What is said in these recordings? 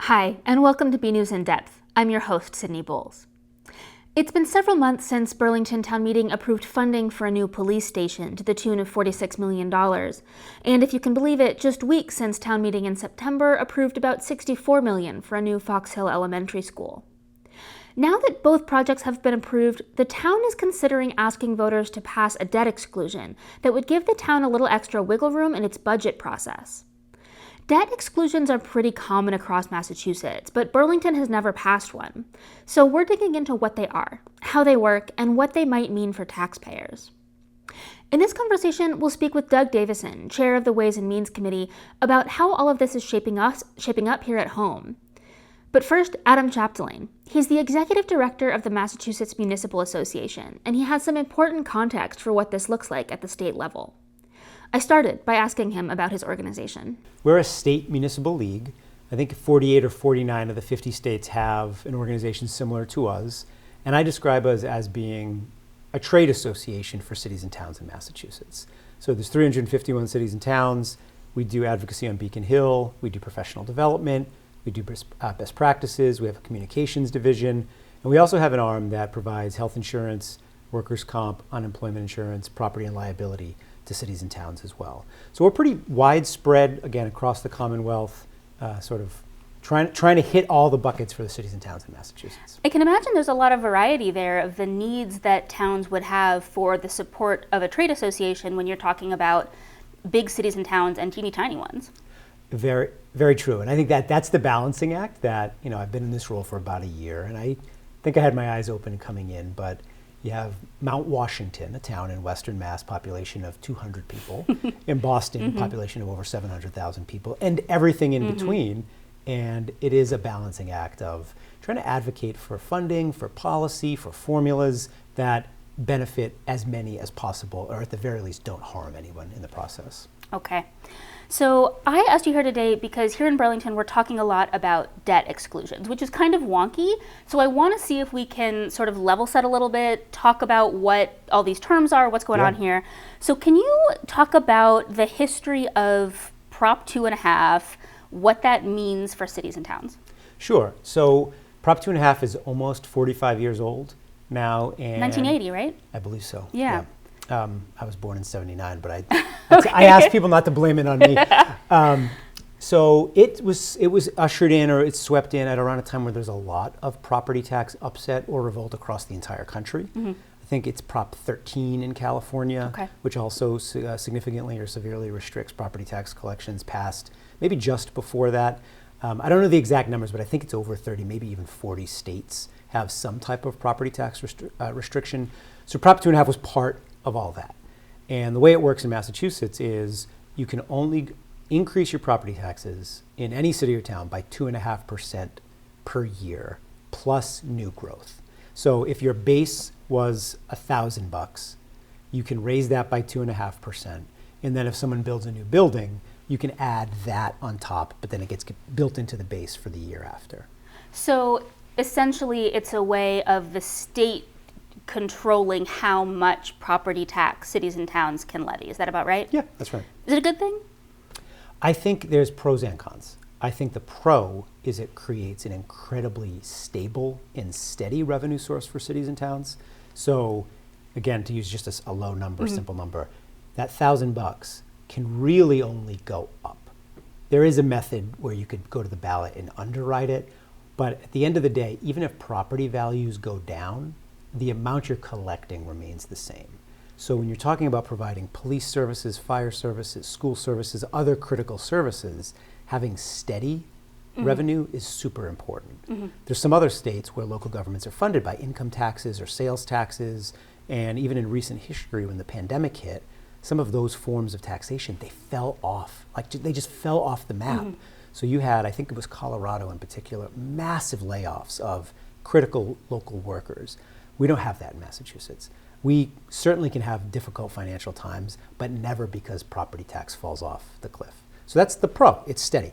Hi, and welcome to BNEWS In Depth. I'm your host, Sydney Bowles. It's been several months since Burlington Town Meeting approved funding for a new police station to the tune of $46 million. And if you can believe it, just weeks since Town Meeting in September approved about $64 million for a new Fox Hill Elementary School. Now that both projects have been approved, the town is considering asking voters to pass a debt exclusion that would give the town a little extra wiggle room in its budget process. Debt exclusions are pretty common across Massachusetts, but Burlington has never passed one. So we're digging into what they are, how they work, and what they might mean for taxpayers. In this conversation, we'll speak with Doug Davison, chair of the Ways and Means Committee, about how all of this is shaping up here at home. But first, Adam Chapdelaine. He's the executive director of the Massachusetts Municipal Association, and he has some important context for what this looks like at the state level. I started by asking him about his organization. We're a state municipal league. I think 48 or 49 of the 50 states have an organization similar to us. And I describe us as being a trade association for cities and towns in Massachusetts. So there's 351 cities and towns. We do advocacy on Beacon Hill. We do professional development. We do best practices. We have a communications division. And we also have an arm that provides health insurance, workers' comp, unemployment insurance, property and liability to cities and towns as well. So we're pretty widespread, again, across the Commonwealth, sort of trying to hit all the buckets for the cities and towns in Massachusetts. I can imagine there's a lot of variety there of the needs that towns would have for the support of a trade association when you're talking about big cities and towns and teeny tiny ones. Very, very true. And I think that's the balancing act that, I've been in this role for about a year, and I think I had my eyes open coming in, but you have Mount Washington, a town in Western Mass, population of 200 people. In Boston, population of over 700,000 people, and everything in between. And it is a balancing act of trying to advocate for funding, for policy, for formulas that benefit as many as possible, or at the very least don't harm anyone in the process. Okay. So I asked you here today because here in Burlington, we're talking a lot about debt exclusions, which is kind of wonky. So I want to see if we can sort of level set a little bit, talk about what all these terms are, what's going on here. So can you talk about the history of Prop 2.5, what that means for cities and towns? Sure. So Prop 2.5 is almost 45 years old now. And 1980, right? I believe so. Yeah. I was born in 79, but I asked people not to blame it on me. So it was ushered in, or it's swept in at around a time where there's a lot of property tax upset or revolt across the entire country. I think it's Prop 13 in California, which also significantly or severely restricts property tax collections, passed maybe just before that. I don't know the exact numbers, but I think it's over 30, maybe even 40 states have some type of property tax restriction. So Prop 2.5 was part of all that. And the way it works in Massachusetts is you can only increase your property taxes in any city or town by 2.5% per year plus new growth. So if your base was $1,000, you can raise that by 2.5%. And then if someone builds a new building, you can add that on top, but then it gets built into the base for the year after. So essentially it's a way of the state controlling how much property tax cities and towns can levy. Is that about right? Yeah, that's right. Is it a good thing? I think there's pros and cons. I think the pro is it creates an incredibly stable and steady revenue source for cities and towns. So again, to use just a low number, simple number, that $1,000 can really only go up. There is a method where you could go to the ballot and underwrite it, but at the end of the day, even if property values go down, the amount you're collecting remains the same. So when you're talking about providing police services, fire services, school services, other critical services, having steady revenue is super important. There's some other states where local governments are funded by income taxes or sales taxes, and even in recent history when the pandemic hit, some of those forms of taxation, they fell off, they just fell off the map. So you had, I think it was Colorado in particular, massive layoffs of critical local workers. We don't have that in Massachusetts. We certainly can have difficult financial times, but never because property tax falls off the cliff. So that's the pro, it's steady.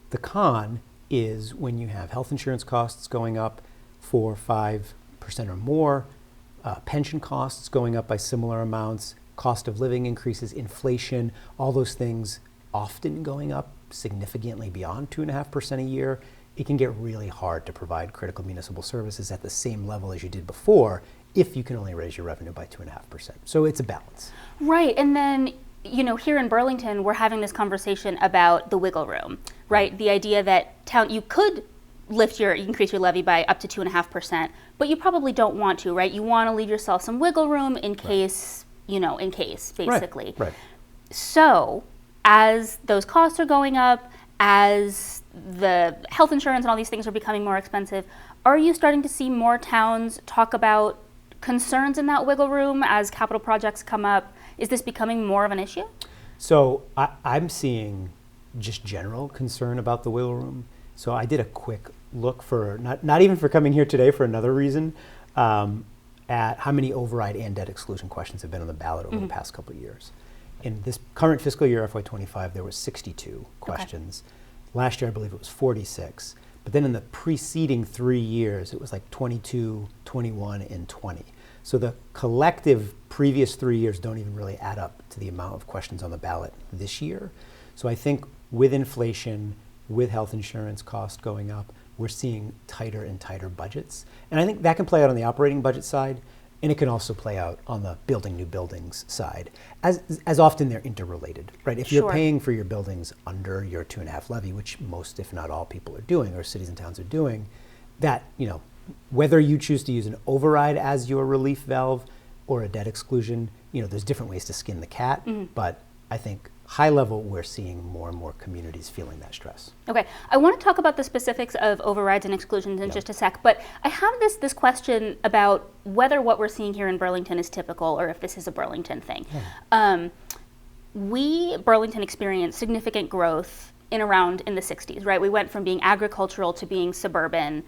The con is when you have health insurance costs going up 4 or 5% or more, pension costs going up by similar amounts, cost of living increases, inflation, all those things often going up significantly beyond 2.5% a year, it can get really hard to provide critical municipal services at the same level as you did before if you can only raise your revenue by 2.5%. So it's a balance. Right, and then here in Burlington, we're having this conversation about the wiggle room, right? The idea that you could increase your levy by up to 2.5%, but you probably don't want to, right? You want to leave yourself some wiggle room in case, basically. Right. So as those costs are going up, as the health insurance and all these things are becoming more expensive, are you starting to see more towns talk about concerns in that wiggle room as capital projects come up? Is this becoming more of an issue? So I'm seeing just general concern about the wiggle room. So I did a quick look for, not even for coming here today, for another reason, at how many override and debt exclusion questions have been on the ballot over the past couple of years. In this current fiscal year, FY25, there was 62 questions. Last year, I believe it was 46. But then in the preceding 3 years, it was like 22, 21, and 20. So the collective previous 3 years don't even really add up to the amount of questions on the ballot this year. So I think with inflation, with health insurance costs going up, we're seeing tighter and tighter budgets. And I think that can play out on the operating budget side, and it can also play out on the building new buildings side. As often they're interrelated, right? If you're paying for your buildings under your 2.5 levy, which most, if not all, people are doing, or cities and towns are doing, that, whether you choose to use an override as your relief valve or a debt exclusion, there's different ways to skin the cat, but I think high level, we're seeing more and more communities feeling that stress. Okay, I want to talk about the specifics of overrides and exclusions in just a sec, but I have this question about whether what we're seeing here in Burlington is typical or if this is a Burlington thing. Burlington experienced significant growth in the 60s, right? We went from being agricultural to being suburban,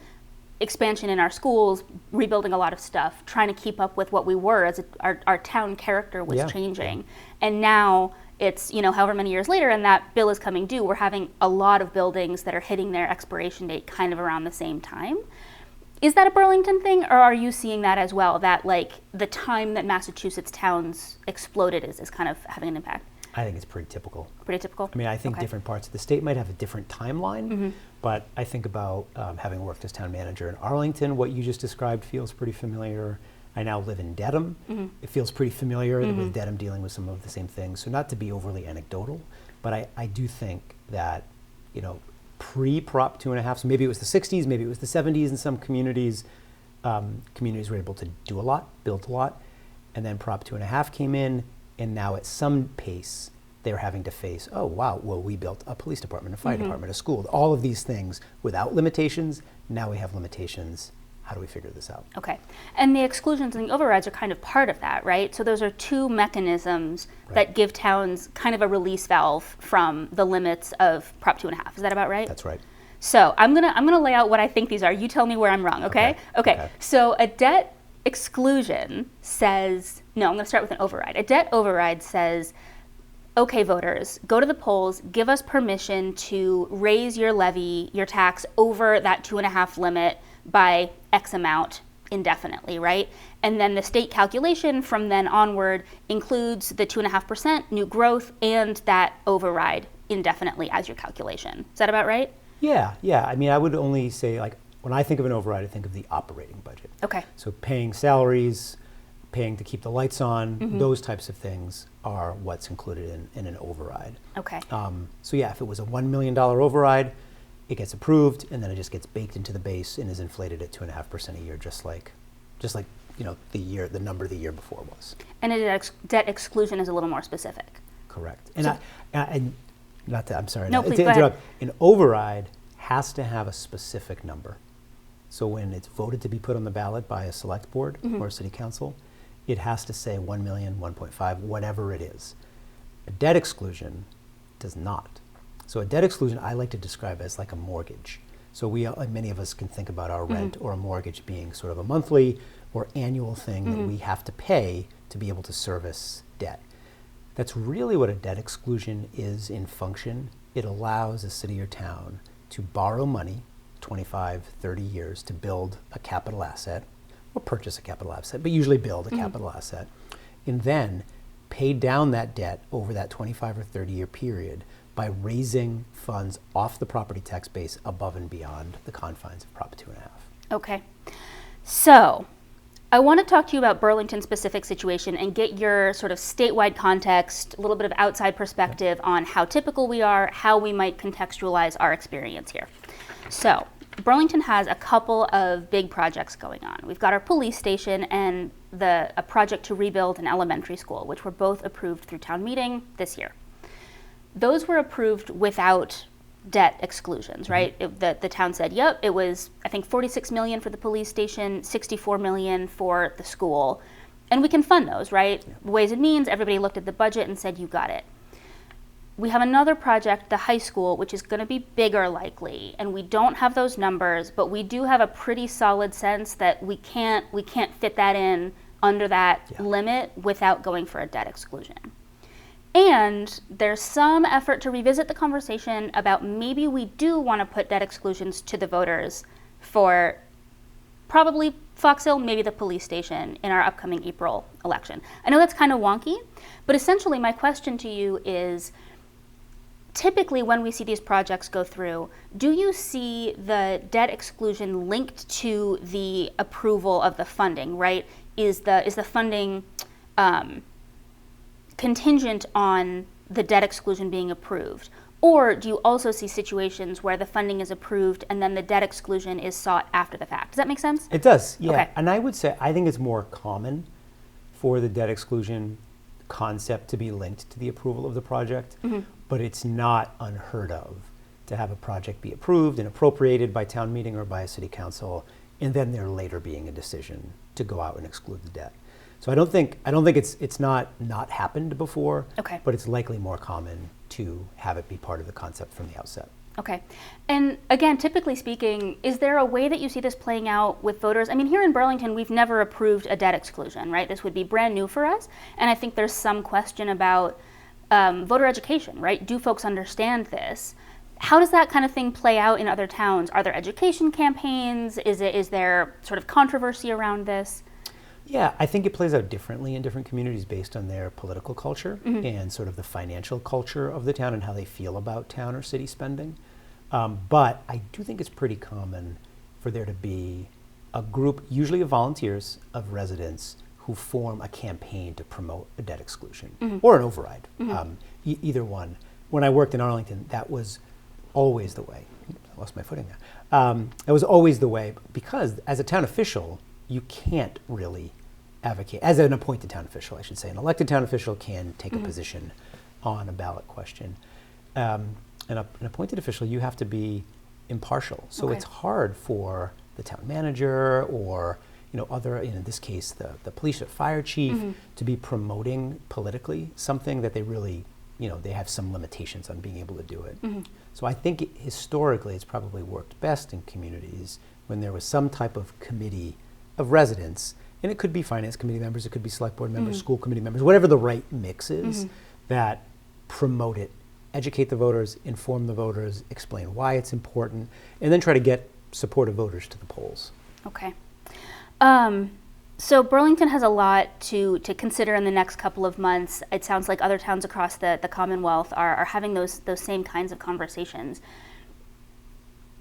expansion in our schools, rebuilding a lot of stuff, trying to keep up with what we were as our town character was changing. And now it's, however many years later, and that bill is coming due, we're having a lot of buildings that are hitting their expiration date kind of around the same time. Is that a Burlington thing, or are you seeing that as well, that the time that Massachusetts towns exploded is kind of having an impact? I think it's pretty typical. Pretty typical? I mean, I think different parts of the state might have a different timeline, but I think about having worked as town manager in Arlington, what you just described feels pretty familiar. I now live in Dedham. It feels pretty familiar with Dedham dealing with some of the same things. So not to be overly anecdotal, but I do think that, pre-Prop 2.5, so maybe it was the 60s, maybe it was the 70s in some communities, communities were able to do a lot, build a lot, and then Prop 2.5 came in, and now at some pace, they're having to face, oh, wow, well, we built a police department, a fire department, a school, all of these things without limitations. Now we have limitations. How do we figure this out? Okay. And the exclusions and the overrides are kind of part of that, right? So those are two mechanisms that give towns kind of a release valve from the limits of Prop 2.5. Is that about right? That's right. So I'm gonna lay out what I think these are. You tell me where I'm wrong, okay? Okay. So a debt exclusion says, no, I'm gonna start with an override. A debt override says, okay, voters, go to the polls, give us permission to raise your levy, your tax over that 2.5 limit by X amount indefinitely, right? And then the state calculation from then onward includes the 2.5% new growth and that override indefinitely as your calculation. Is that about right? Yeah. I mean, I would only say, when I think of an override, I think of the operating budget. Okay. So paying salaries, paying to keep the lights on, those types of things are what's included in an override. Okay. So yeah, if it was a $1 million override, it gets approved, and then it just gets baked into the base and is inflated at 2.5% a year, just like the number the year before was. And a debt exclusion is a little more specific. Correct. And I'm sorry no, to please, interrupt. An override has to have a specific number. So when it's voted to be put on the ballot by a select board or a city council, it has to say 1 million, 1.5, whatever it is. A debt exclusion does not. So a debt exclusion I like to describe as like a mortgage. So many of us can think about our rent or a mortgage being sort of a monthly or annual thing that we have to pay to be able to service debt. That's really what a debt exclusion is in function. It allows a city or town to borrow money, 25, 30 years, to build a capital asset or purchase a capital asset, but usually build a capital asset, and then pay down that debt over that 25 or 30-year period by raising funds off the property tax base above and beyond the confines of Prop 2.5. Okay. So I want to talk to you about Burlington's specific situation and get your sort of statewide context, a little bit of outside perspective on how typical we are, how we might contextualize our experience here. So Burlington has a couple of big projects going on. We've got our police station and a project to rebuild an elementary school, which were both approved through town meeting this year. Those were approved without debt exclusions, right? The town said, yep, it was, I think, $46 million for the police station, $64 million for the school, and we can fund those, right? Ways and Means, everybody looked at the budget and said, you got it. We have another project, the high school, which is going to be bigger likely, and we don't have those numbers, but we do have a pretty solid sense that we can't fit that in under that limit without going for a debt exclusion. And there's some effort to revisit the conversation about maybe we do want to put debt exclusions to the voters for probably Fox Hill, maybe the police station in our upcoming April election. I know that's kind of wonky, but essentially my question to you is, typically when we see these projects go through, do you see the debt exclusion linked to the approval of the funding, right? Is the funding contingent on the debt exclusion being approved? Or do you also see situations where the funding is approved and then the debt exclusion is sought after the fact? Does that make sense? It does, yeah. Okay. And I would say, I think it's more common for the debt exclusion concept to be linked to the approval of the project, but it's not unheard of to have a project be approved and appropriated by town meeting or by a city council, and then there later being a decision to go out and exclude the debt. So I don't think it's not happened before, Okay. but it's likely more common to have it be part of the concept from the outset. Okay. And again, typically speaking, is there a way that you see this playing out with voters? I mean, here in Burlington, we've never approved a debt exclusion, right? This would be brand new for us. And I think there's some question about voter education, right? Do folks understand this? How does that kind of thing play out in other towns? Are there education campaigns? Is there sort of controversy around this? Yeah, I think it plays out differently in different communities based on their political culture and sort of the financial culture of the town and how they feel about town or city spending. But I do think it's pretty common for there to be a group, usually of volunteers, of residents who form a campaign to promote a debt exclusion or an override, either one. When I worked in Arlington, that was always the way. I lost my footing there. That was always the way because as a town official, you can't really advocate, as an appointed town official, I should say. An elected town official can take a position on a ballot question. An appointed official, you have to be impartial. So it's hard for the town manager or other, in this case, the police or fire chief to be promoting politically something that they really, they have some limitations on being able to do it. So I think historically it's probably worked best in communities when there was some type of committee of residents, and it could be finance committee members, it could be select board members, school committee members, whatever the right mix is, that promote it, educate the voters, inform the voters, explain why it's important, and then try to get supportive voters to the polls. Okay. So Burlington has a lot to consider in the next couple of months. It sounds like other towns across the Commonwealth are having those same kinds of conversations.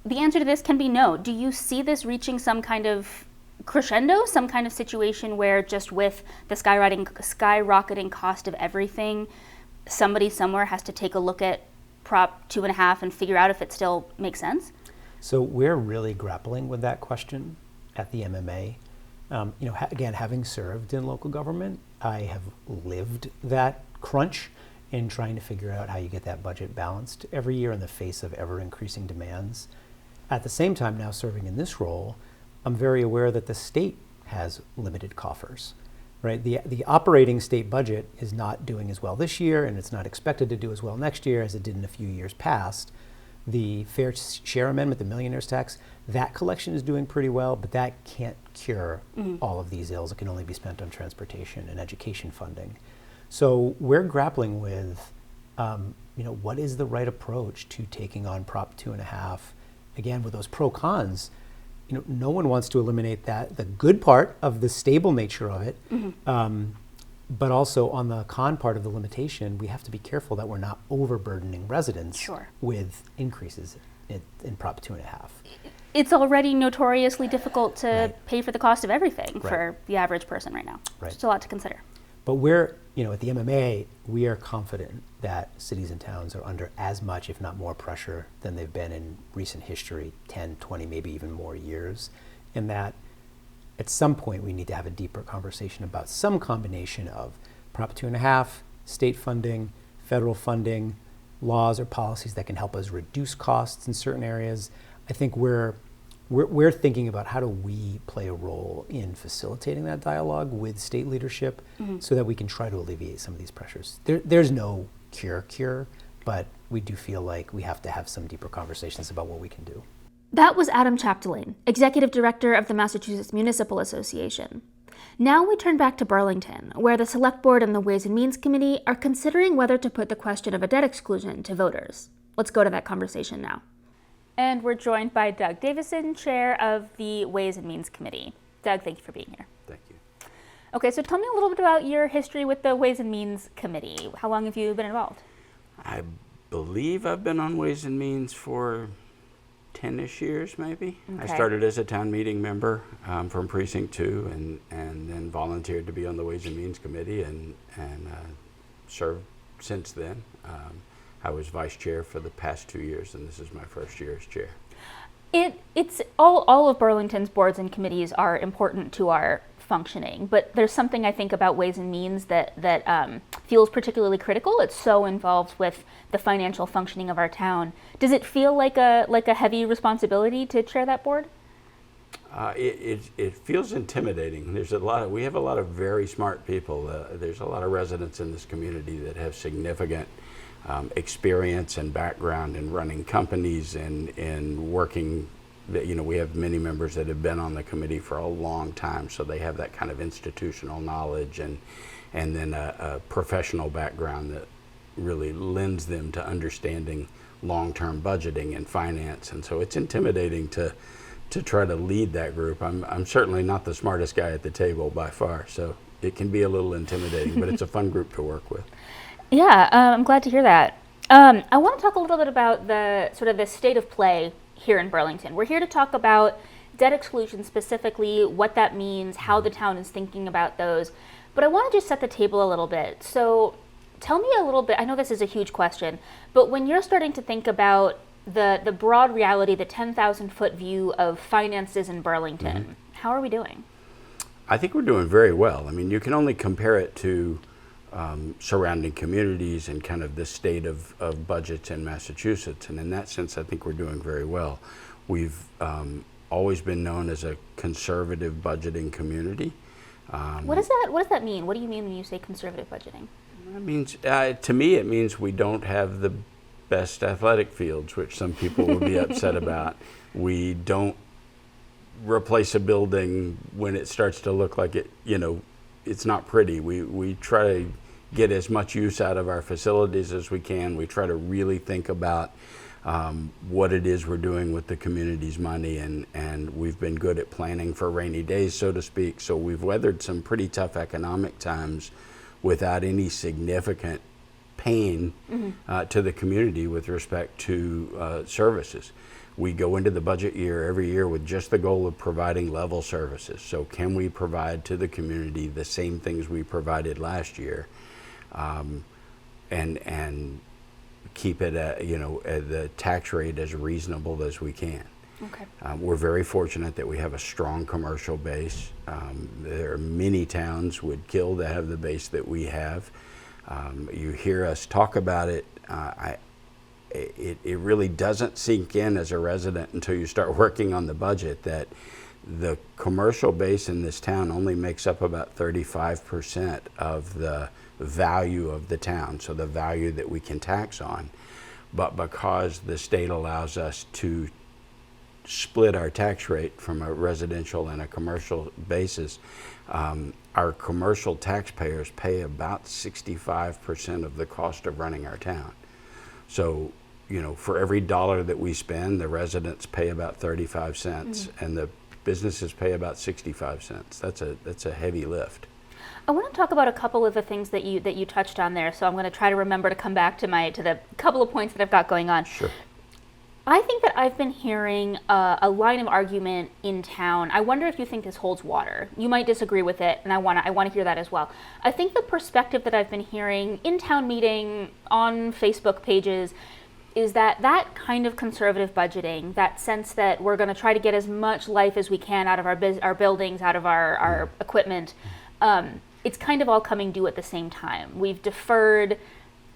The answer to this can be no. Do you see this reaching some kind of crescendo, some kind of situation where just with the skyrocketing cost of everything, somebody somewhere has to take a look at Prop 2.5 and figure out if it still makes sense? So we're really grappling with that question at the MMA. Again, having served in local government, I have lived that crunch in trying to figure out how you get that budget balanced every year in the face of ever increasing demands. At the same time, now serving in this role, I'm very aware that the state has limited coffers, right? The operating state budget is not doing as well this year, and it's not expected to do as well next year as it did in a few years past. The Fair Share Amendment, the millionaire's tax, that collection is doing pretty well, but that can't cure all of these ills. It can only be spent on transportation and education funding. So we're grappling with, what is the right approach to taking on Prop 2.5? Again, with those pro cons, no one wants to eliminate the good part of the stable nature of it, But also on the con part of the limitation, we have to be careful that we're not overburdening residents Sure. with increases in Prop 2.5. It's already notoriously difficult to Right. pay for the cost of everything Right. for the average person right now. Right. It's a lot to consider. But we're, at the MMA, we are confident that cities and towns are under as much, if not more pressure than they've been in recent history, 10, 20, maybe even more years, and that at some point we need to have a deeper conversation about some combination of Prop 2.5, state funding, federal funding, laws or policies that can help us reduce costs in certain areas. I think we're thinking about how do we play a role in facilitating that dialogue with state leadership so that we can try to alleviate some of these pressures. There's no cure, but we do feel like we have to have some deeper conversations about what we can do. That was Adam Chapdelaine, Executive Director of the Massachusetts Municipal Association. Now we turn back to Burlington, where the Select Board and the Ways and Means Committee are considering whether to put the question of a debt exclusion to voters. Let's go to that conversation now. And we're joined by Doug Davison, Chair of the Ways and Means Committee. Doug, thank you for being here. Thank you. Okay, so tell me a little bit about your history with the Ways and Means Committee. How long have you been involved? I believe I've been on Ways and Means for 10-ish years, maybe. Okay. I started as a town meeting member from Precinct 2 and then volunteered to be on the Ways and Means Committee and served since then. I was vice chair for the past 2 years, and this is my first year as chair. It's all of Burlington's boards and committees are important to our functioning, but there's something I think about Ways and Means that feels particularly critical. It's so involved with the financial functioning of our town. Does it feel like a heavy responsibility to chair that board? It feels intimidating. We have a lot of very smart people. There's a lot of residents in this community that have significant experience and background in running companies and working. We have many members that have been on the committee for a long time, so they have that kind of institutional knowledge and then a professional background that really lends them to understanding long-term budgeting and finance. And so it's intimidating to try to lead that group. I'm certainly not the smartest guy at the table by far, so it can be a little intimidating, but it's a fun group to work with. Yeah, I'm glad to hear that. I want to talk a little bit about the state of play here in Burlington. We're here to talk about debt exclusion specifically, what that means, how the town is thinking about those. But I want to just set the table a little bit. So tell me a little bit, I know this is a huge question, but when you're starting to think about the broad reality, the 10,000-foot view of finances in Burlington, how are we doing? I think we're doing very well. I mean, you can only compare it to surrounding communities and kind of the state of budgets in Massachusetts. And in that sense, I think we're doing very well. We've always been known as a conservative budgeting community. What does that mean? What do you mean when you say conservative budgeting? That means, to me, it means we don't have the best athletic fields, which some people would be upset about. We don't replace a building when it starts to look like it's not pretty. We try to get as much use out of our facilities as we can. We try to really think about what it is we're doing with the community's money, and we've been good at planning for rainy days, so to speak. So we've weathered some pretty tough economic times without any significant pain to the community with respect to services. We go into the budget year every year with just the goal of providing level services. So can we provide to the community the same things we provided last year, and keep it at the tax rate as reasonable as we can. Okay. We're very fortunate that we have a strong commercial base. There are many towns would kill to have the base that we have. You hear us talk about it. It really doesn't sink in as a resident until you start working on the budget that the commercial base in this town only makes up about 35% of the value of the town, so the value that we can tax on. But because the state allows us to split our tax rate from a residential and a commercial basis, our commercial taxpayers pay about 65% of the cost of running our town. So, for every dollar that we spend, the residents pay about 35 cents and the businesses pay about 65 cents. That's a heavy lift. I want to talk about a couple of the things that you touched on there. So I'm going to try to remember to come back to the couple of points that I've got going on. Sure. I think that I've been hearing a line of argument in town. I wonder if you think this holds water. You might disagree with it, and I want to hear that as well. I think the perspective that I've been hearing in town meeting, on Facebook pages, is that kind of conservative budgeting, that sense that we're going to try to get as much life as we can out of our buildings, out of our equipment, it's kind of all coming due at the same time. We've deferred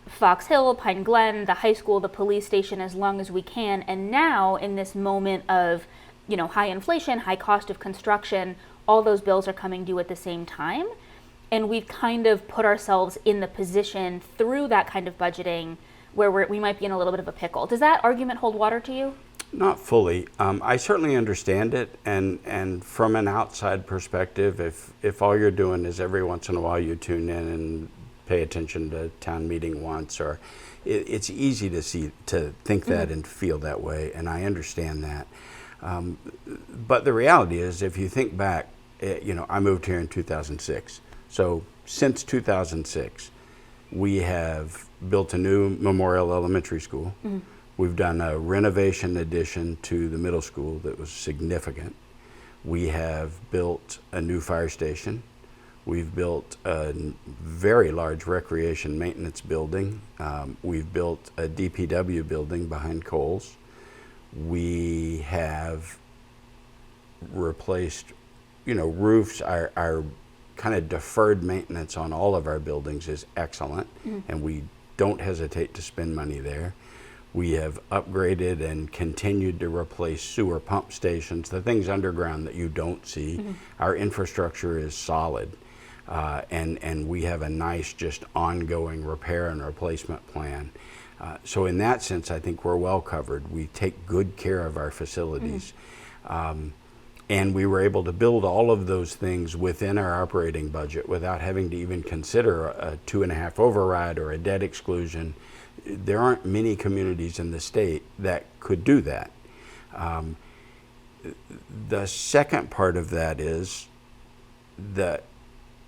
Fox Hill, Pine Glen, the high school, the police station as long as we can, and now in this moment of high inflation, high cost of construction, all those bills are coming due at the same time, and we've kind of put ourselves in the position through that kind of budgeting where we might be in a little bit of a pickle. Does that argument hold water to you? Not fully. I certainly understand it, and from an outside perspective, if all you're doing is every once in a while you tune in and pay attention to town meeting once, or it's easy to think that and feel that way, and I understand that. But the reality is, if you think back, I moved here in 2006. So since 2006, we have built a new Memorial Elementary School. Mm-hmm. We've done a renovation addition to the middle school that was significant. We have built a new fire station. We've built a very large recreation maintenance building. We've built a DPW building behind Kohl's. We have replaced, roofs. Our kind of deferred maintenance on all of our buildings is excellent, and we don't hesitate to spend money there. We have upgraded and continued to replace sewer pump stations, the things underground that you don't see. Our infrastructure is solid. And we have a nice just ongoing repair and replacement plan. So in that sense, I think we're well covered. We take good care of our facilities. And we were able to build all of those things within our operating budget without having to even consider a 2.5 override or a debt exclusion. There aren't many communities in the state that could do that. The second part of that is that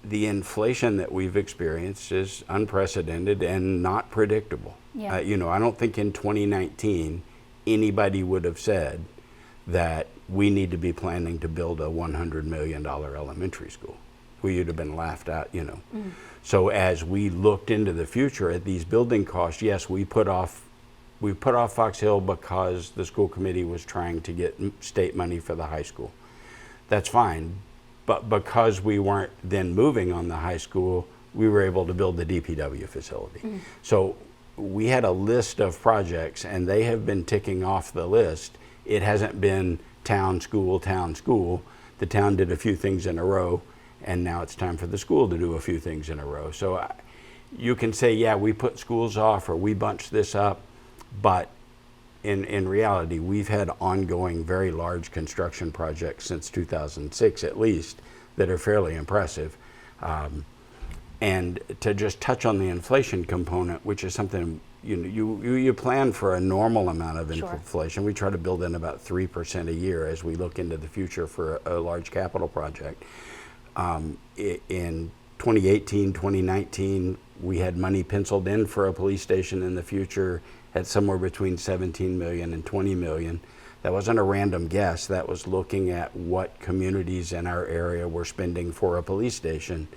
the inflation that we've experienced is unprecedented and not predictable. Yeah. I don't think in 2019 anybody would have said that we need to be planning to build a $100 million elementary school. We would have been laughed at, So as we looked into the future at these building costs, yes, we put off Fox Hill because the school committee was trying to get state money for the high school. That's fine. But because we weren't then moving on the high school, we were able to build the DPW facility. So we had a list of projects, and they have been ticking off the list. It hasn't been town, school, town, school. The town did a few things in a row, and now it's time for the school to do a few things in a row. So you can say, yeah, we put schools off or we bunched this up, but in reality, we've had ongoing very large construction projects since 2006 at least that are fairly impressive. And to just touch on the inflation component, which is something you plan for a normal amount of inflation. We try to build in about 3% a year as we look into the future for a large capital project. In 2018, 2019, we had money penciled in for a police station in the future at somewhere between 17 million and 20 million. That wasn't a random guess. That was looking at what communities in our area were spending for a police station.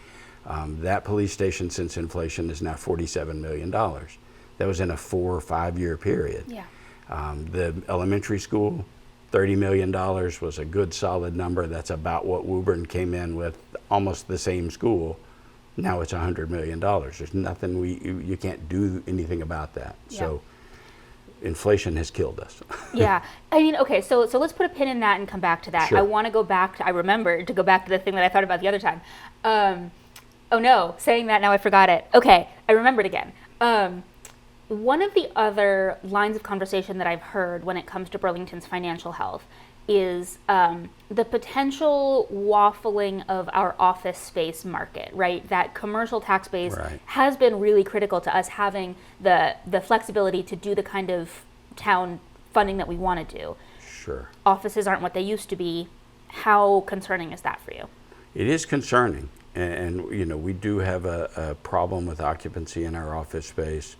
That police station, since inflation, is now $47 million. That was in a 4 or 5 year period. Yeah. The elementary school, $30 million was a good solid number. That's about what Woburn came in with, almost the same school. Now it's $100 million. There's nothing you can't do anything about that. Yeah. So inflation has killed us. Yeah. I mean, okay, so let's put a pin in that and come back to that. Sure. I want to go back to, I remembered to go back to the thing that I thought about the other time. Oh no, saying that now I forgot it. Okay, I remembered again. One of the other lines of conversation that I've heard when it comes to Burlington's financial health is the potential waffling of our office space market, right? That commercial tax base has been really critical to us having the flexibility to do the kind of town funding that we want to do. Sure. Offices aren't what they used to be. How concerning is that for you? It is concerning. And you know, we do have a problem with occupancy in our office space.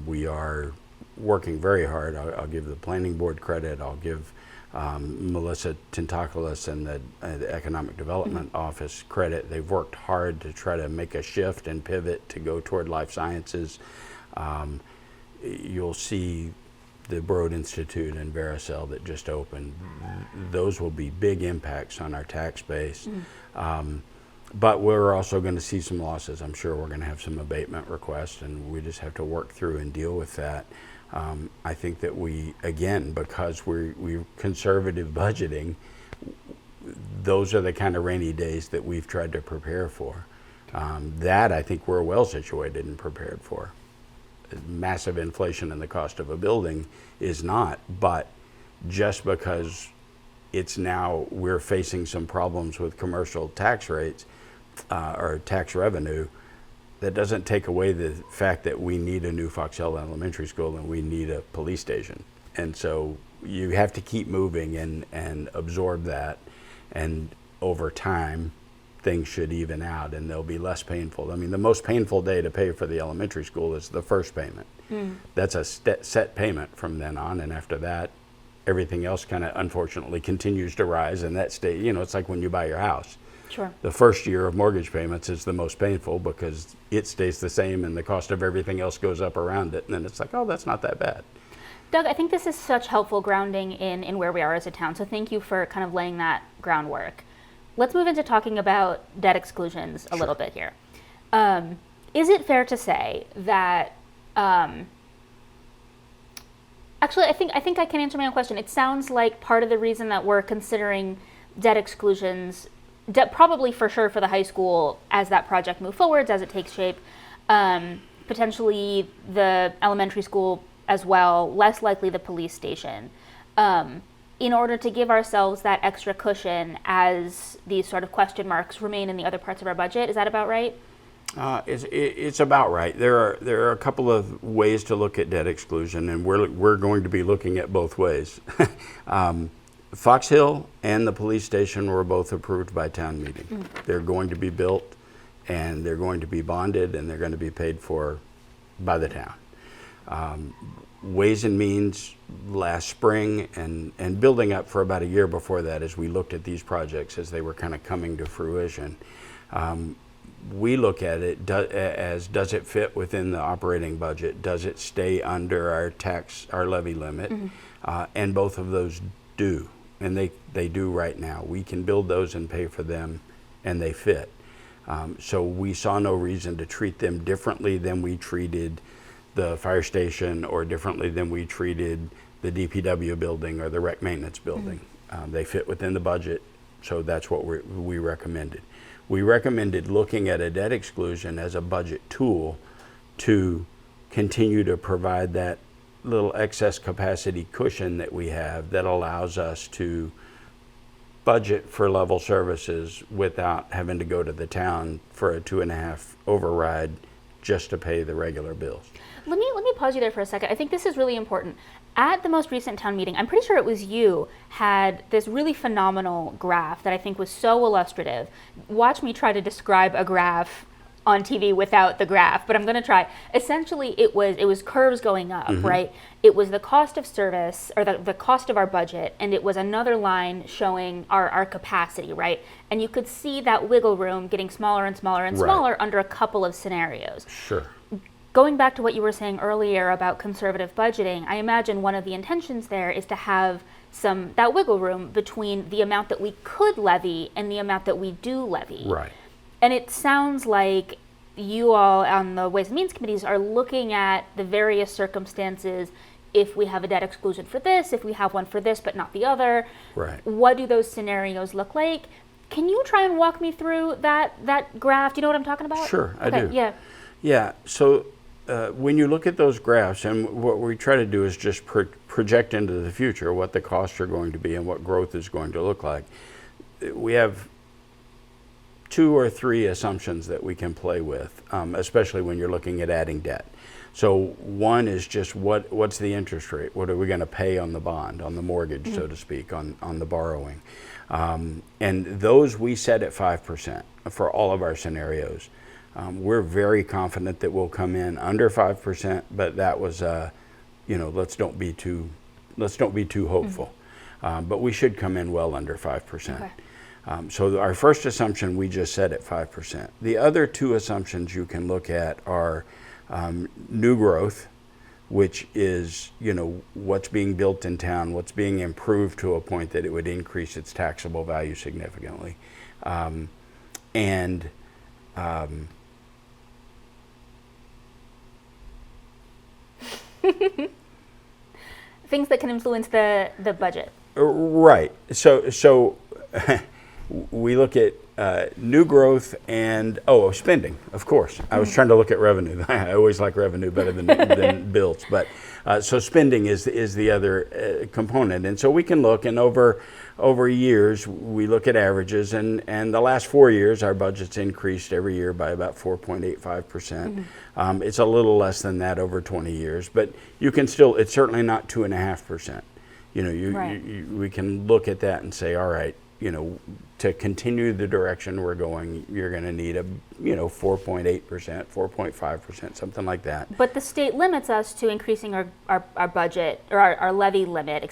We are working very hard. I'll give the planning board credit. I'll give Melissa Tintakoulis and the Economic Development Office credit. They've worked hard to try to make a shift and pivot to go toward life sciences. You'll see the Broad Institute and Vericel that just opened. Those will be big impacts on our tax base. But we're also going to see some losses. I'm sure we're going to have some abatement requests, and we just have to work through and deal with that. I think that we, again, because we're conservative budgeting, those are the kind of rainy days that we've tried to prepare for. That I think we're well situated and prepared for. Massive inflation in the cost of a building is not, but just because it's now we're facing some problems with commercial tax rates or tax revenue, that doesn't take away the fact that we need a new Fox Hill Elementary School and we need a police station. And so you have to keep moving and absorb that, and over time things should even out and they'll be less painful. I mean, the most painful day to pay for the elementary school is the first payment. That's a set payment from then on, and after that everything else kind of unfortunately continues to rise, and that stay, you know, it's like when you buy your house. Sure. The first year of mortgage payments is the most painful because it stays the same and the cost of everything else goes up around it, and then it's like, oh, that's not that bad. Doug, I think this is such helpful grounding in where we are as a town, so thank you for kind of laying that groundwork. Let's move into talking about debt exclusions a little bit here. Is it fair to say that, actually, I think I can answer my own question. It sounds like part of the reason that we're considering debt exclusions, probably for sure for the high school as that project moves forwards, as it takes shape, potentially the elementary school as well, less likely the police station, in order to give ourselves that extra cushion as these sort of question marks remain in the other parts of our budget. Is that about right? It's about right. There are a couple of ways to look at debt exclusion, and we're going to be looking at both ways. Fox Hill and the police station were both approved by town meeting. They're going to be built, and they're going to be bonded, and they're going to be paid for by the town. Ways and Means last spring and building up for about a year before that, as we looked at these projects as they were kind of coming to fruition, we look at it as, does it fit within the operating budget? Does it stay under our levy limit? And both of those do, and they do right now. We can build those and pay for them, and they fit. So we saw no reason to treat them differently than we treated the fire station, or differently than we treated the DPW building or the rec maintenance building. They fit within the budget, so that's what we recommended. We recommended looking at a debt exclusion as a budget tool to continue to provide that little excess capacity cushion that we have that allows us to budget for level services without having to go to the town for a 2.5 override just to pay the regular bills. Let me pause you there for a second. I think this is really important. At the most recent town meeting, I'm pretty sure it was you, had this really phenomenal graph that I think was so illustrative. Watch me try to describe a graph on TV without the graph, but I'm going to try. Essentially, it was curves going up, right? It was the cost of service, or the cost of our budget, and it was another line showing our capacity, right? And you could see that wiggle room getting smaller and smaller and smaller under a couple of scenarios. Sure. Going back to what you were saying earlier about conservative budgeting, I imagine one of the intentions there is to have that wiggle room between the amount that we could levy and the amount that we do levy. Right. And it sounds like you all on the Ways and Means committees are looking at the various circumstances. If we have a debt exclusion for this, if we have one for this but not the other, right? What do those scenarios look like? Can you try and walk me through that graph? Do you know what I'm talking about? Sure, okay, I do. Yeah. Yeah, so when you look at those graphs, and what we try to do is just project into the future what the costs are going to be and what growth is going to look like. We have 2 or 3 assumptions that we can play with, especially when you're looking at adding debt. So one is just what's the interest rate? What are we going to pay on the bond, on the mortgage, so to speak, on the borrowing? And those we set at 5% for all of our scenarios. We're very confident that we'll come in under 5%, but that was, let's don't be too hopeful. But we should come in well under 5%. Okay. So our first assumption we just set at 5%. The other two assumptions you can look at are new growth, which is, what's being built in town, what's being improved to a point that it would increase its taxable value significantly. Things that can influence the budget. Right. So we look at new growth and spending, of course. I was trying to look at revenue. I always like revenue better than bills, but so spending is the other component. And so we can look, and over years we look at averages, and the last 4 years our budget's increased every year by about 4.85%. It's a little less than that over 20 years, but you can still, it's certainly not 2.5%. We can look at that and say, all right, to continue the direction we're going, you're going to need 4.8%, 4.5%, something like that. But the state limits us to increasing our budget, or our levy limit,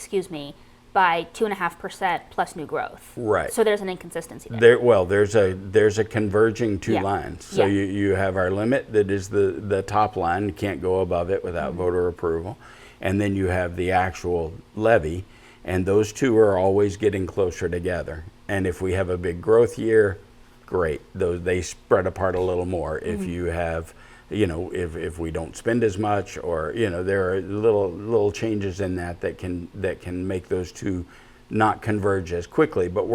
by 2.5% plus new growth. Right. So there's an inconsistency there. There's a converging two lines. So Yeah. you have our limit that is the top line. You can't go above it without voter approval. And then you have the actual levy. And those two are always getting closer together. And if we have a big growth year, great. They spread apart a little more. If you have, if we don't spend as much, or there are little changes in that can make those two not converge as quickly. But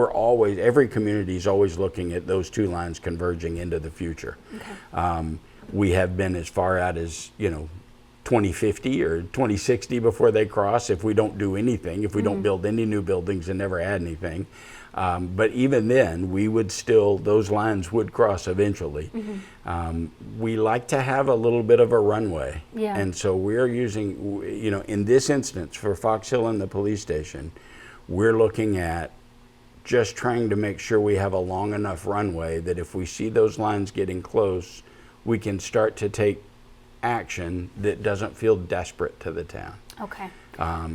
every community is always looking at those two lines converging into the future. Okay. We have been as far out as 2050 or 2060 before they cross, if we don't do anything, if we don't build any new buildings and never add anything. But even then, those lines would cross eventually. We like to have a little bit of a runway. Yeah. And so we're using, in this instance for Fox Hill and the police station, we're looking at just trying to make sure we have a long enough runway that if we see those lines getting close, we can start to take action that doesn't feel desperate to the town. Okay.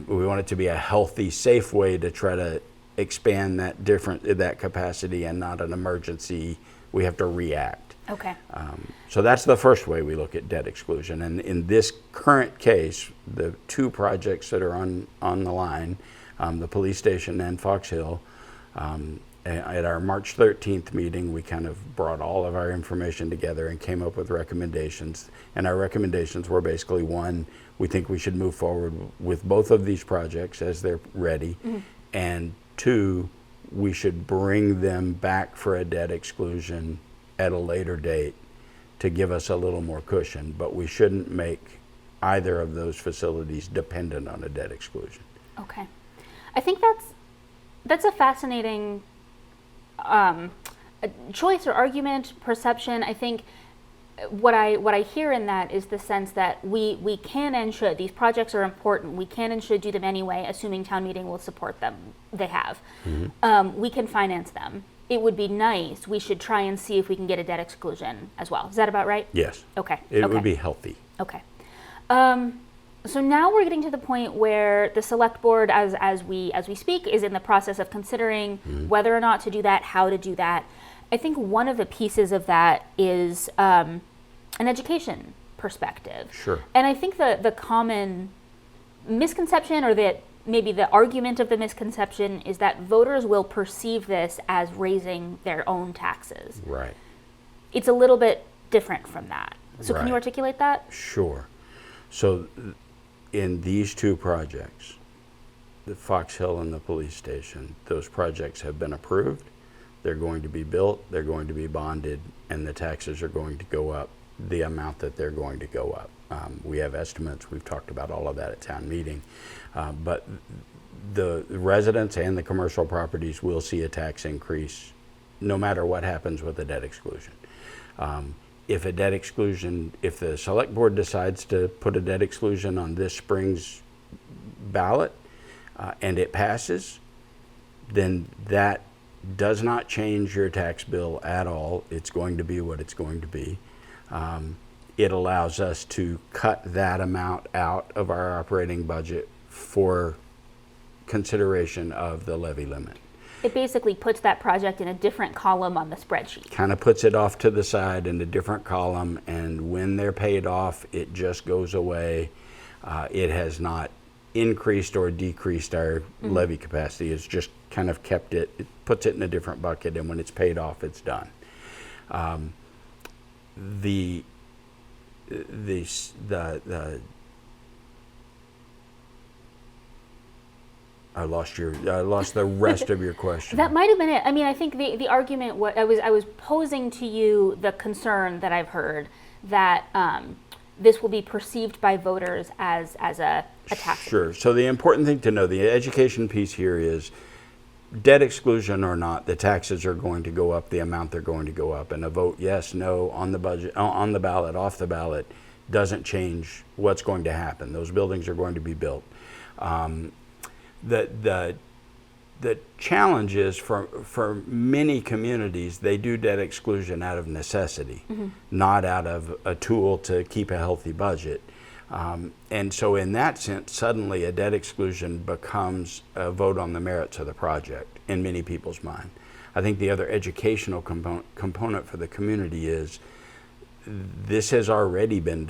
We want it to be a healthy, safe way to try to expand that capacity, and not an emergency. We have to react. Okay. So that's the first way we look at debt exclusion. And in this current case, the two projects that are on the line, the police station and Fox Hill, at our March 13th meeting, we kind of brought all of our information together and came up with recommendations. And our recommendations were basically, one, we think we should move forward with both of these projects as they're ready. And two, we should bring them back for a debt exclusion at a later date to give us a little more cushion. But we shouldn't make either of those facilities dependent on a debt exclusion. Okay. I think that's a fascinating a choice or argument, perception. I think what I hear in that is the sense that we can and should. These projects are important. We can and should do them anyway, assuming town meeting will support them. They have. We can finance them. It would be nice. We should try and see if we can get a debt exclusion as well. Is that about right? Yes. Okay. It would be healthy. Okay. So now we're getting to the point where the select board, as we speak, is in the process of considering whether or not to do that, how to do that. I think one of the pieces of that is an education perspective. Sure. And I think the common misconception, or that maybe the argument of the misconception, is that voters will perceive this as raising their own taxes. Right. It's a little bit different from that. So can you articulate that? Sure. So in these two projects, the Fox Hill and the police station, those projects have been approved. They're going to be built, they're going to be bonded, and the taxes are going to go up the amount that they're going to go up. We have estimates, we've talked about all of that at town meeting, but the residents and the commercial properties will see a tax increase no matter what happens with the debt exclusion. if if the select board decides to put a debt exclusion on this spring's ballot and it passes, then that does not change your tax bill at all. It's going to be what it's going to be. It allows us to cut that amount out of our operating budget for consideration of the levy limit. It basically puts that project in a different column on the spreadsheet. Kind of puts it off to the side in a different column, and when they're paid off, it just goes away. It has not increased or decreased our levy capacity. It's just kind of kept it puts it in a different bucket, and when it's paid off, it's done. I lost the rest of your question. That might have been it. I mean, I think the argument I was posing to you the concern that I've heard that this will be perceived by voters as a tax. Sure. So the important thing to know, the education piece here is debt exclusion or not, the taxes are going to go up the amount they're going to go up, and a vote yes, no on the budget, on the ballot, off the ballot doesn't change what's going to happen. Those buildings are going to be built. The challenge is for many communities, they do debt exclusion out of necessity, not out of a tool to keep a healthy budget. And so in that sense, suddenly a debt exclusion becomes a vote on the merits of the project in many people's mind. I think the other educational component for the community is this has already been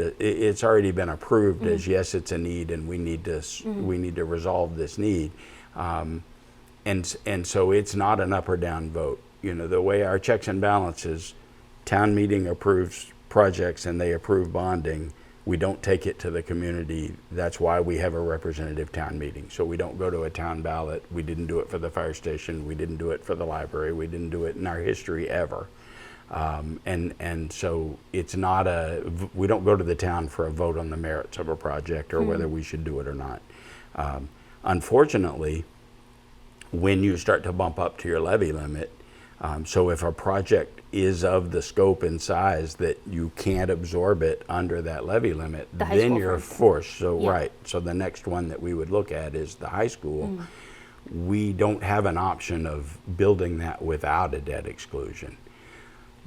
approved as yes, it's a need, and we need to resolve this need, and so it's not an up or down vote. You know, the way our checks and balances, town meeting approves projects and they approve bonding. We don't take it to the community. That's why we have a representative town meeting. So we don't go to a town ballot. We didn't do it for the fire station. We didn't do it for the library. We didn't do it in our history ever. And so it's not we don't go to the town for a vote on the merits of a project or whether we should do it or not. Unfortunately, when you start to bump up to your levy limit, so if a project is of the scope and size that you can't absorb it under that levy limit, then you're forced. So right. So the next one that we would look at is the high school. We don't have an option of building that without a debt exclusion.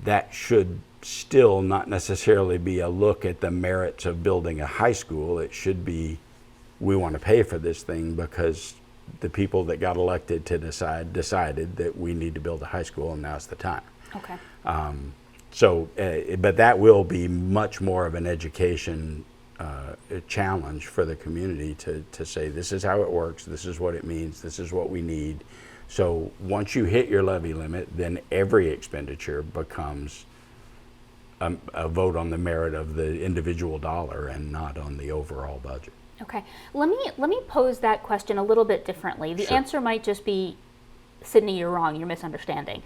That should still not necessarily be a look at the merits of building a high school. It should be, we want to pay for this thing because the people that got elected to decided that we need to build a high school, and now's the time. Okay. But that will be much more of an education challenge for the community to say, this is how it works, this is what it means, this is what we need. So once you hit your levy limit, then every expenditure becomes a vote on the merit of the individual dollar and not on the overall budget. Okay. Let me pose that question a little bit differently. The Sure. answer might just be, Sydney, you're wrong, you're misunderstanding.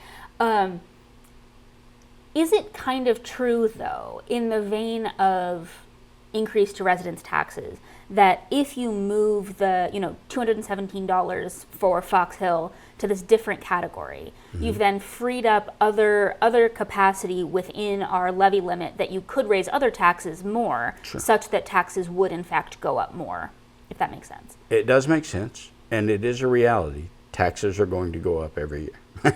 Is it kind of true, though, in the vein of increase to residents' taxes, that if you move the $217 for Fox Hill to this different category, you've then freed up other capacity within our levy limit that you could raise other taxes more, Sure. such that taxes would in fact go up more, if that makes sense? It does make sense, and it is a reality. Taxes are going to go up every year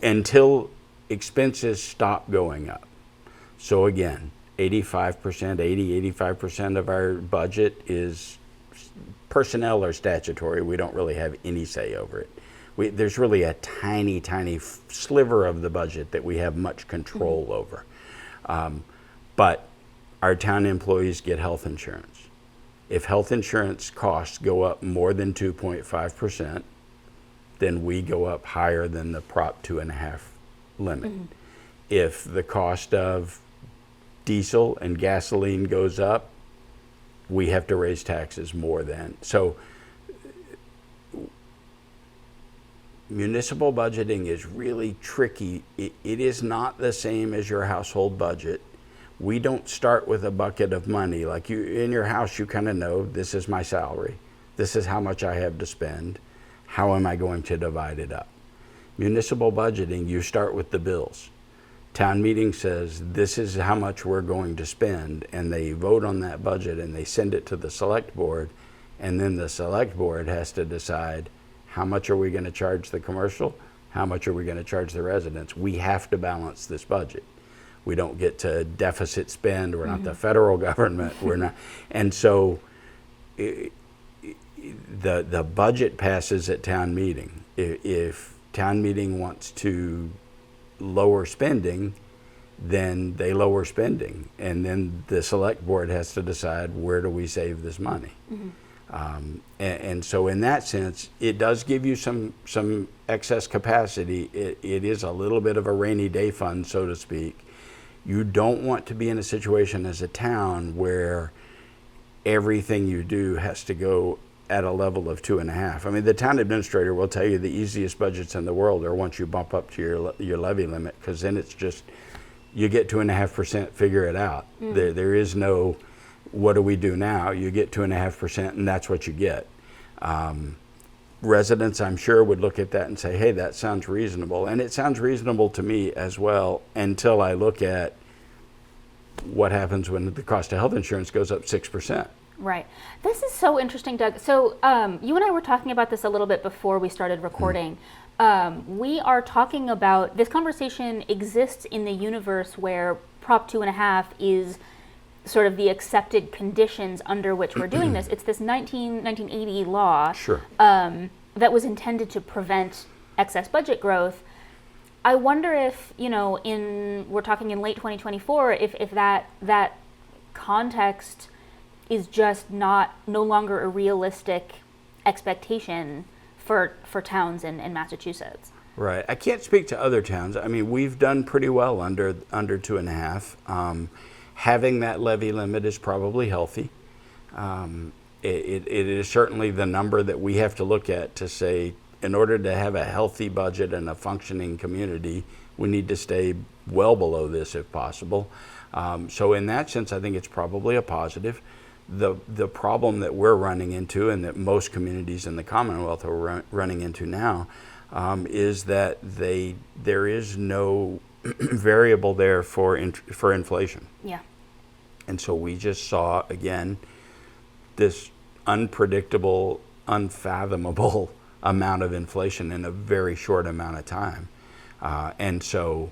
until expenses stop going up. So again, 85% of our budget is personnel or statutory. We don't really have any say over it. There's really a tiny sliver of the budget that we have much control over. But our town employees get health insurance. If health insurance costs go up more than 2.5%, then we go up higher than the Prop 2.5 limit. If the cost of diesel and gasoline goes up, we have to raise taxes more than. So municipal budgeting is really tricky. It is not the same as your household budget. We don't start with a bucket of money. Like you in your house, you kind of know, this is my salary. This is how much I have to spend. How am I going to divide it up? Municipal budgeting, you start with the bills. Town meeting says this is how much we're going to spend, and they vote on that budget and they send it to the select board, and then the select board has to decide how much are we going to charge the commercial, how much are we going to charge the residents. We have to balance this budget. We don't get to deficit spend. We're not the federal government. We're not, and so the budget passes at town meeting. If town meeting wants to lower spending, then they lower spending, and then the select board has to decide where do we save this money. And so in that sense, it does give you some excess capacity. It is a little bit of a rainy day fund, so to speak. You don't want to be in a situation as a town where everything you do has to go at a level of 2.5. I mean, the town administrator will tell you the easiest budgets in the world are once you bump up to your levy limit, because then it's just, you get 2.5%, figure it out. There is no, what do we do now? You get 2.5%, and that's what you get. Residents, I'm sure, would look at that and say, hey, that sounds reasonable. And it sounds reasonable to me as well, until I look at what happens when the cost of health insurance goes up 6%. Right. This is so interesting, Doug. So you and I were talking about this a little bit before we started recording. We are talking about, this conversation exists in the universe where Prop 2.5 is sort of the accepted conditions under which we're doing this. It's this 1980 law that was intended to prevent excess budget growth. I wonder if, we're talking in late 2024, if that context is just no longer a realistic expectation for towns in Massachusetts. Right. I can't speak to other towns. I mean, we've done pretty well under 2.5. Having that levy limit is probably healthy. It is certainly the number that we have to look at to say, in order to have a healthy budget and a functioning community, we need to stay well below this if possible. So in that sense, I think it's probably a positive. The problem that we're running into, and that most communities in the Commonwealth are running into now, is that there is no variable there for inflation. Yeah. And so we just saw, again, this unpredictable, unfathomable amount of inflation in a very short amount of time. And so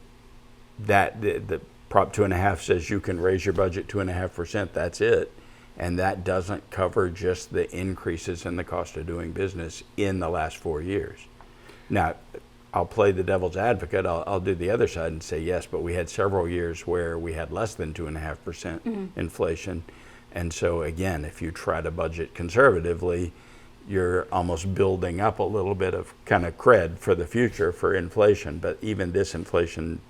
that the Prop 2.5 says you can raise your budget 2.5%, that's it. And that doesn't cover just the increases in the cost of doing business in the last 4 years. Now, I'll play the devil's advocate. I'll do the other side and say yes, but we had several years where we had less than 2.5% inflation. And so again, if you try to budget conservatively, you're almost building up a little bit of kind of cred for the future for inflation. But even this inflation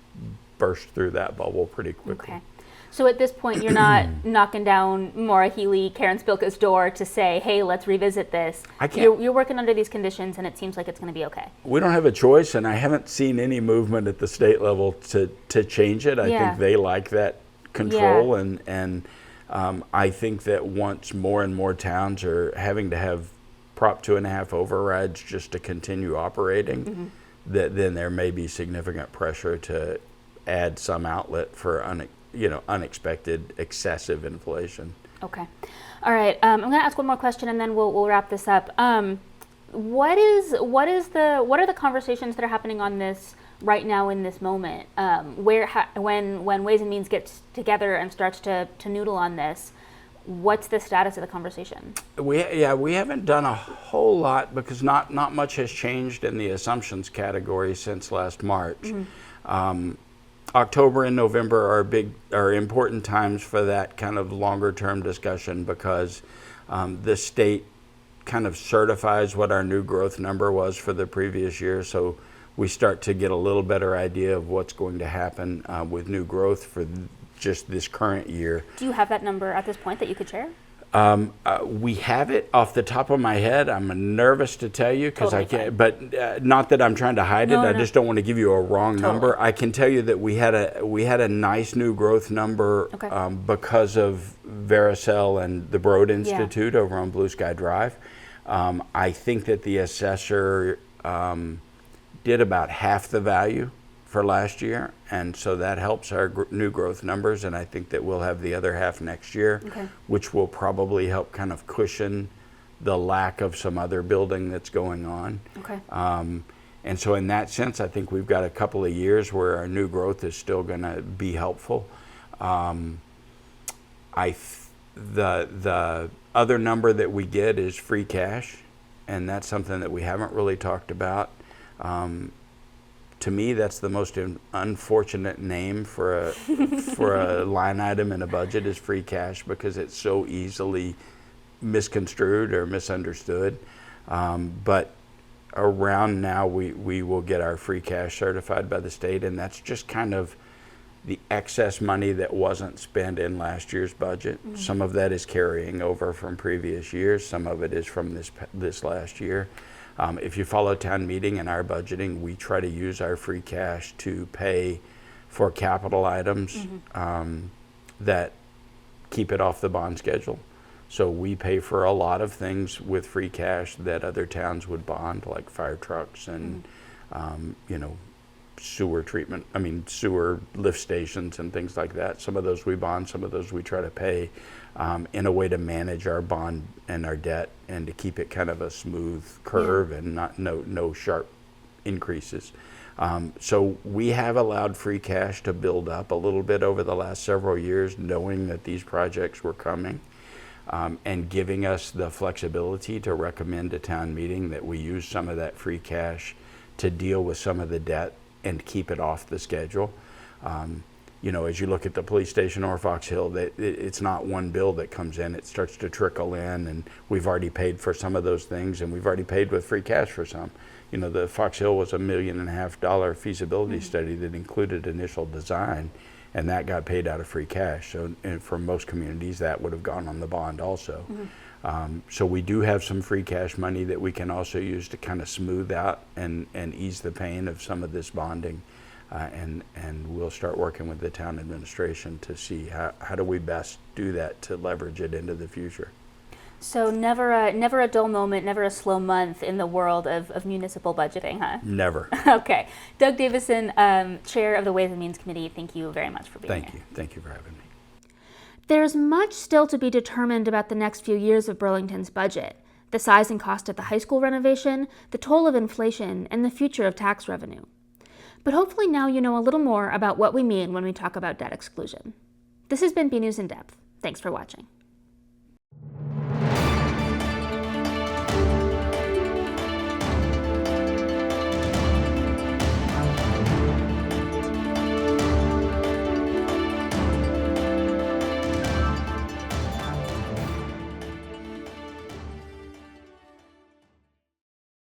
burst through that bubble pretty quickly. Okay. So at this point, you're not knocking down Maura Healey, Karen Spilka's door to say, hey, let's revisit this. I can't. You're working under these conditions, and it seems like it's going to be okay. We don't have a choice, and I haven't seen any movement at the state level to change it. I think they like that control, and I think that once more and more towns are having to have Prop 2.5 overrides just to continue operating, that then there may be significant pressure to add some outlet for unexpected excessive inflation. Okay. All right. I'm going to ask one more question, and then we'll wrap this up. What are the conversations that are happening on this right now in this moment? When Ways and Means gets together and starts to noodle on this, what's the status of the conversation? We haven't done a whole lot because not much has changed in the assumptions category since last March. October and November are important times for that kind of longer term discussion because the state kind of certifies what our new growth number was for the previous year. So we start to get a little better idea of what's going to happen with new growth for just this current year. Do you have that number at this point that you could share? We have it off the top of my head. I'm nervous to tell you because Totally I can't, fine. but not that I'm trying to hide it. I just don't want to give you a wrong number. I can tell you that we had a nice new growth number because of Vericel and the Broad Institute over on Blue Sky Drive. I think that the assessor did about half the value for last year, and so that helps our new growth numbers, and I think that we'll have the other half next year, which will probably help kind of cushion the lack of some other building that's going on. And so in that sense, I think we've got a couple of years where our new growth is still going to be helpful. The other number that we get is free cash, and that's something that we haven't really talked about. To me, that's the most unfortunate name for a line item in a budget is free cash, because it's so easily misconstrued or misunderstood. But around now, we will get our free cash certified by the state, and that's just kind of the excess money that wasn't spent in last year's budget. Some of that is carrying over from previous years. Some of it is from this last year. If you follow town meeting and our budgeting, we try to use our free cash to pay for capital items that keep it off the bond schedule. So we pay for a lot of things with free cash that other towns would bond, like fire trucks and sewer lift stations and things like that. Some of those we bond, some of those we try to pay in a way to manage our bond and our debt, and to keep it kind of a smooth curve and no sharp increases. So we have allowed free cash to build up a little bit over the last several years, knowing that these projects were coming, and giving us the flexibility to recommend to town meeting that we use some of that free cash to deal with some of the debt and keep it off the schedule. As you look at the police station or Fox Hill, it's not one bill that comes in. It starts to trickle in, and we've already paid for some of those things, and we've already paid with free cash for some. The Fox Hill was $1.5 million feasibility study that included initial design, and that got paid out of free cash. So for most communities, that would have gone on the bond also. So we do have some free cash money that we can also use to kind of smooth out and ease the pain of some of this bonding. And we'll start working with the town administration to see how do we best do that to leverage it into the future. So never a dull moment, never a slow month in the world of municipal budgeting, huh? Never. Okay. Doug Davison, Chair of the Ways and Means Committee, thank you very much for being here. Thank you for having me. There's much still to be determined about the next few years of Burlington's budget: the size and cost of the high school renovation, the toll of inflation, and the future of tax revenue. But hopefully now you know a little more about what we mean when we talk about debt exclusion. This has been BNEWS In Depth. Thanks for watching.